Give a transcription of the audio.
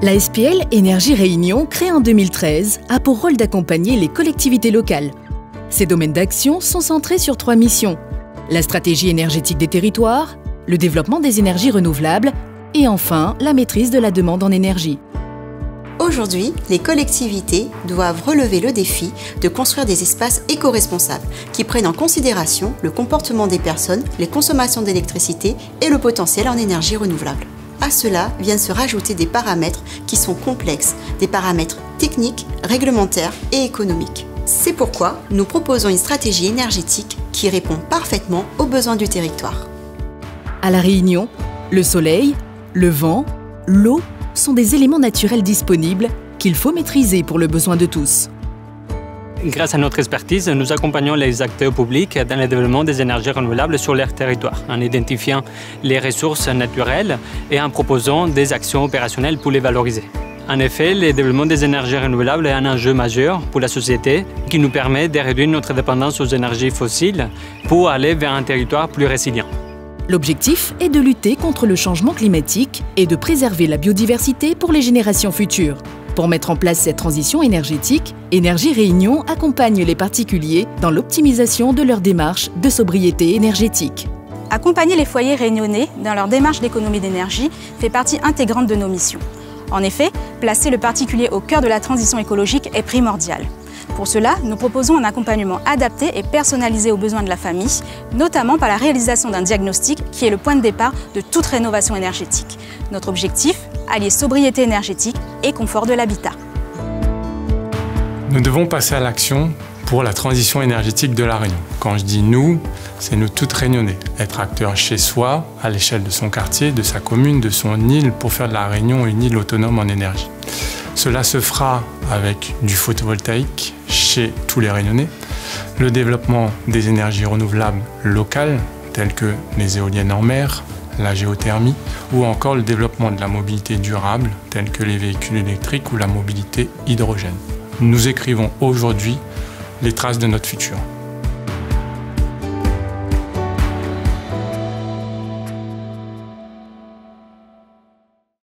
La SPL Énergie Réunion, créée en 2013, a pour rôle d'accompagner les collectivités locales. Ses domaines d'action sont centrés sur 3 missions: la stratégie énergétique des territoires, le développement des énergies renouvelables et enfin la maîtrise de la demande en énergie. Aujourd'hui, les collectivités doivent relever le défi de construire des espaces éco-responsables qui prennent en considération le comportement des personnes, les consommations d'électricité et le potentiel en énergie renouvelable. À cela viennent se rajouter des paramètres qui sont complexes, des paramètres techniques, réglementaires et économiques. C'est pourquoi nous proposons une stratégie énergétique qui répond parfaitement aux besoins du territoire. À La Réunion, le soleil, le vent, l'eau sont des éléments naturels disponibles qu'il faut maîtriser pour le besoin de tous. Grâce à notre expertise, nous accompagnons les acteurs publics dans le développement des énergies renouvelables sur leur territoire, en identifiant les ressources naturelles et en proposant des actions opérationnelles pour les valoriser. En effet, le développement des énergies renouvelables est un enjeu majeur pour la société qui nous permet de réduire notre dépendance aux énergies fossiles pour aller vers un territoire plus résilient. L'objectif est de lutter contre le changement climatique et de préserver la biodiversité pour les générations futures. Pour mettre en place cette transition énergétique, Énergie Réunion accompagne les particuliers dans l'optimisation de leur démarche de sobriété énergétique. Accompagner les foyers réunionnais dans leur démarche d'économie d'énergie fait partie intégrante de nos missions. En effet, placer le particulier au cœur de la transition écologique est primordial. Pour cela, nous proposons un accompagnement adapté et personnalisé aux besoins de la famille, notamment par la réalisation d'un diagnostic qui est le point de départ de toute rénovation énergétique. Notre objectif, allier sobriété énergétique et confort de l'habitat. Nous devons passer à l'action pour la transition énergétique de La Réunion. Quand je dis nous, c'est nous toutes réunionnais. Être acteur chez soi, à l'échelle de son quartier, de sa commune, de son île, pour faire de La Réunion une île autonome en énergie. Cela se fera avec du photovoltaïque chez tous les Réunionnais, le développement des énergies renouvelables locales, telles que les éoliennes en mer, la géothermie, ou encore le développement de la mobilité durable, telle que les véhicules électriques ou la mobilité hydrogène. Nous écrivons aujourd'hui les traces de notre futur.